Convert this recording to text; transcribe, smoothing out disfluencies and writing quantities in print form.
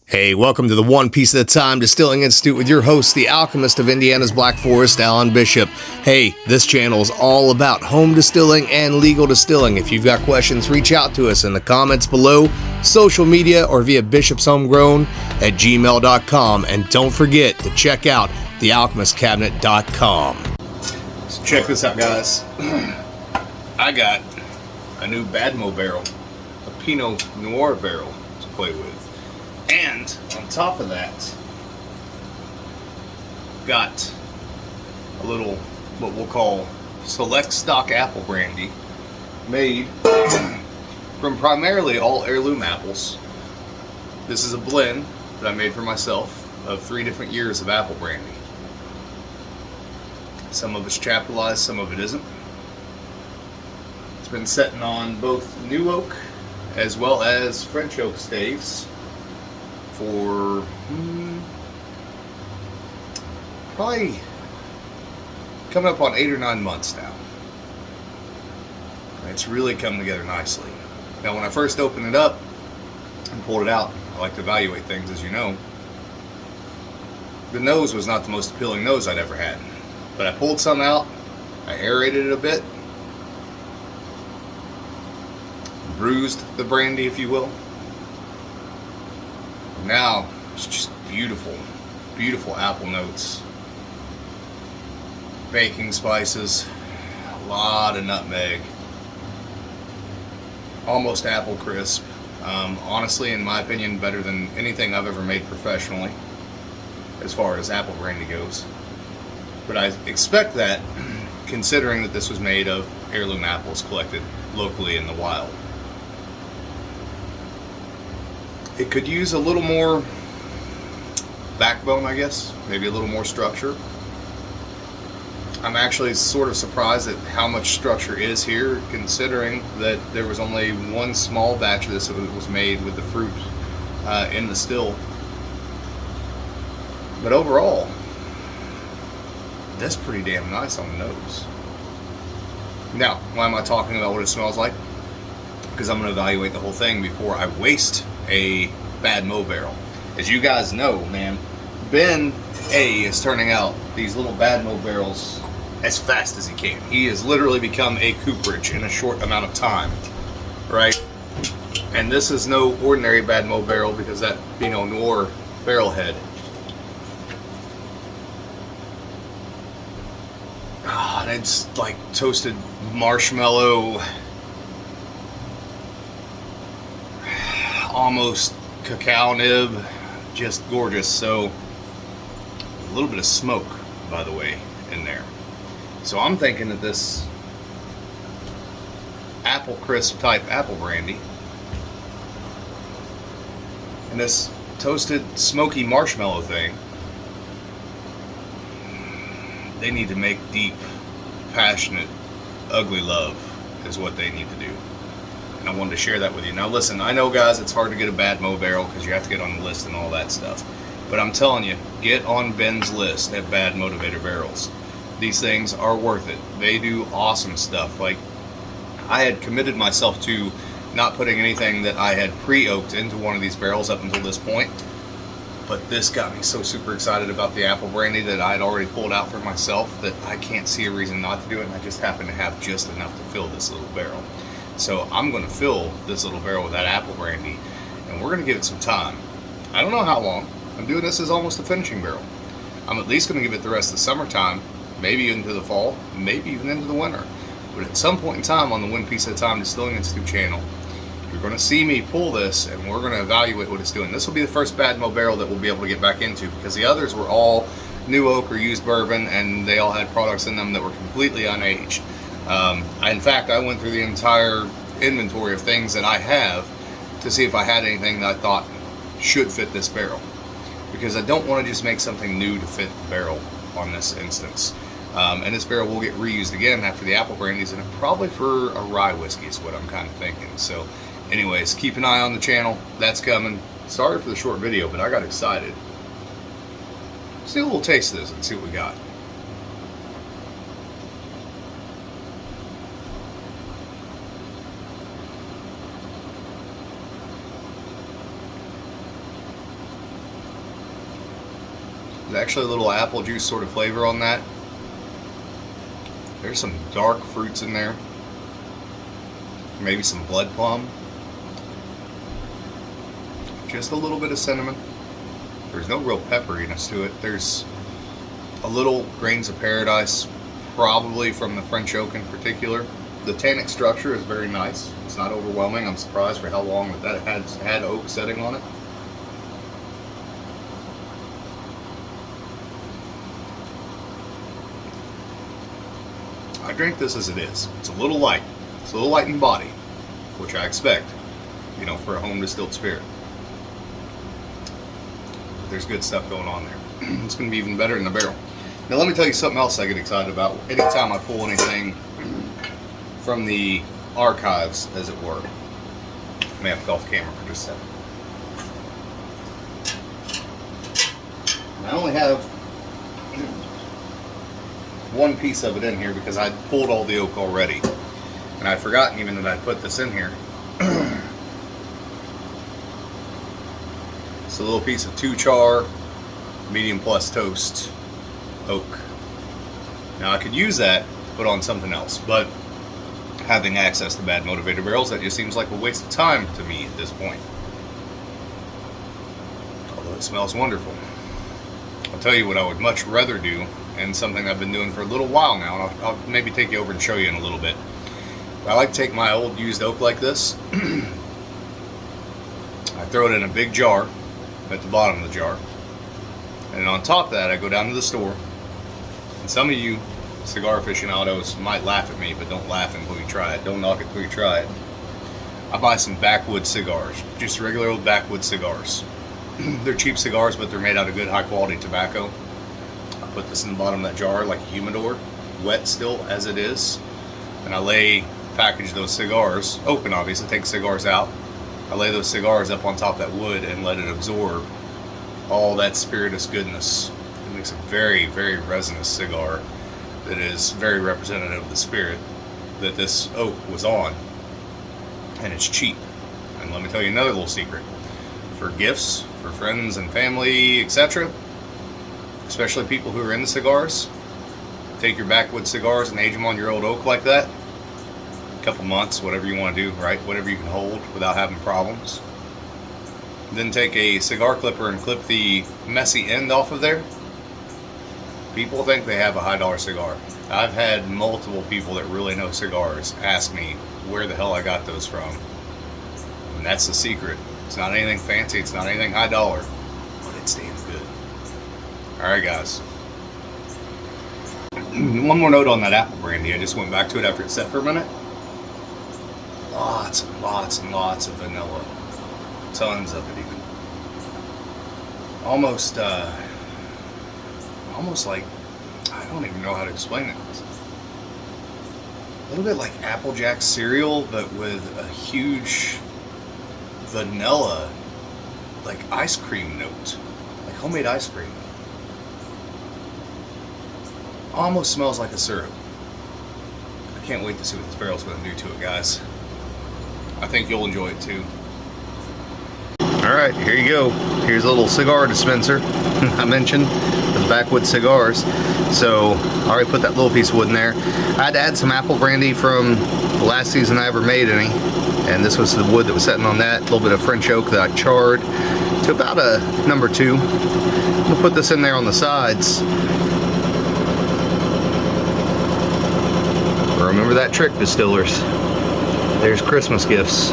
Hey, welcome to the One Piece at a Time Distilling Institute with your host, the alchemist of Indiana's Black Forest, Alan Bishop. Hey, this channel is all about home distilling and legal distilling. If you've got questions, reach out to us in the comments below, social media, or via bishopshomegrown@gmail.com. And don't forget to check out thealchemistcabinet.com. So check this out, guys. I got a new Badmo barrel, a Pinot Noir barrel to play with. And on top of that, got a little, what we'll call select stock apple brandy, made from primarily all heirloom apples. This is a blend that I made for myself of 3 different years of apple brandy. Some of it's chaptalized, some of it isn't. It's been sitting on both new oak as well as French oak staves for probably coming up on 8 or 9 months now. And it's really come together nicely. Now, when I first opened it up and pulled it out, I like to evaluate things, as you know. The nose was not the most appealing nose I'd ever had, but I pulled some out, I aerated it a bit, bruised the brandy, if you will. Now it's just beautiful, beautiful apple notes, baking spices, a lot of nutmeg, almost apple crisp. Honestly, in my opinion, better than anything I've ever made professionally as far as apple brandy goes. But I expect that, considering that this was made of heirloom apples collected locally in the wild. It could use a little more backbone, I guess, maybe a little more structure. I'm actually sort of surprised at how much structure is here, considering that there was only one small batch of this that was made with the fruit in the still. But overall, that's pretty damn nice on the nose. Now, why am I talking about what it smells like? Because I'm going to evaluate the whole thing before I waste a Badmo barrel. As you guys know, man, Ben A is turning out these little Badmo barrels as fast as he can. He has literally become a cooperage in a short amount of time, right? And this is no ordinary Badmo barrel, because that Pinot Noir barrel head, and it's like toasted marshmallow, almost cacao nib, just gorgeous. So a little bit of smoke, by the way, in there. So I'm thinking that this apple crisp type apple brandy and this toasted smoky marshmallow thing, they need to make deep, passionate, ugly love is what they need to do. I wanted to share that with you. Now listen, I know, guys, it's hard to get a Badmo barrel because you have to get on the list and all that stuff. But I'm telling you, get on Ben's list at Badmotivator Barrels. These things are worth it. They do awesome stuff. Like, I had committed myself to not putting anything that I had pre-oaked into one of these barrels up until this point. But this got me so super excited about the apple brandy that I had already pulled out for myself that I can't see a reason not to do it. And I just happen to have just enough to fill this little barrel. So I'm going to fill this little barrel with that apple brandy, and we're going to give it some time. I don't know how long. I'm doing this as almost a finishing barrel. I'm at least going to give it the rest of the summertime, maybe into the fall, maybe even into the winter. But at some point in time on the One Piece at a Time Distilling Institute channel, you're going to see me pull this, and we're going to evaluate what it's doing. This will be the first Badmo barrel that we'll be able to get back into, because the others were all new oak or used bourbon, and they all had products in them that were completely unaged. In fact, I went through the entire inventory of things that I have to see if I had anything that I thought should fit this barrel, because I don't want to just make something new to fit the barrel on this instance. And this barrel will get reused again after the apple brandy's in it, probably for a rye whiskey is what I'm kind of thinking. So anyways, keep an eye on the channel. That's coming. Sorry for the short video, but I got excited. Let's do a little taste of this and see what we got. There's actually a little apple juice sort of flavor on that. There's some dark fruits in there. Maybe some blood plum. Just a little bit of cinnamon. There's no real pepperiness to it. There's a little grains of paradise, probably from the French oak in particular. The tannic structure is very nice. It's not overwhelming. I'm surprised for how long that has had oak setting on it. I drink this as it is. It's a little light. It's a little light in body, which I expect, you know, for a home distilled spirit. But there's good stuff going on there. It's going to be even better in the barrel. Now let me tell you something else I get excited about. Anytime I pull anything from the archives, as it were. I may have to go off camera for just a second. I only have one piece of it in here because I pulled all the oak already. And I'd forgotten even that I'd put this in here. It's a little piece of 2 char, medium plus toast oak. Now I could use that to put on something else, but having access to Badmotivator barrels, that just seems like a waste of time to me at this point. Although it smells wonderful. I'll tell you what I would much rather do, and something I've been doing for a little while now, and I'll maybe take you over and show you in a little bit. I like to take my old used oak like this. I throw it in a big jar at the bottom of the jar. And on top of that, I go down to the store. And some of you cigar aficionados might laugh at me, but don't laugh until you try it. Don't knock it until you try it. I buy some backwood cigars, just regular old backwood cigars. They're cheap cigars, but they're made out of good high quality tobacco. I put this in the bottom of that jar like a humidor, wet still as it is. And I package those cigars, open obviously, take the cigars out. I lay those cigars up on top of that wood and let it absorb all that spirituous goodness. It makes a very, very resinous cigar that is very representative of the spirit that this oak was on. And it's cheap. And let me tell you another little secret. For gifts, for friends and family, etc., especially people who are into cigars, take your backwood cigars and age them on your old oak like that. A couple months, whatever you want to do, right? Whatever you can hold without having problems. Then take a cigar clipper and clip the messy end off of there. People think they have a high dollar cigar. I've had multiple people that really know cigars ask me where the hell I got those from. And that's the secret. It's not anything fancy, it's not anything high dollar, but it's damn good. Alright guys. One more note on that apple brandy. I just went back to it after it set for a minute. Lots and lots and lots of vanilla. Tons of it even. Almost like, I don't even know how to explain it. A little bit like Apple Jack cereal, but with a huge vanilla, like ice cream note. Like homemade ice cream. Almost smells like a syrup. I can't wait to see what this barrel's going to do to it, guys. I think you'll enjoy it too. Alright, here you go. Here's a little cigar dispenser I mentioned for the backwood cigars. So I already put that little piece of wood in there. I had to add some apple brandy from the last season I ever made any. And this was the wood that was sitting on that. A little bit of French oak that I charred to about a number 2. I'm going to put this in there on the sides. Remember that trick, distillers. There's Christmas gifts.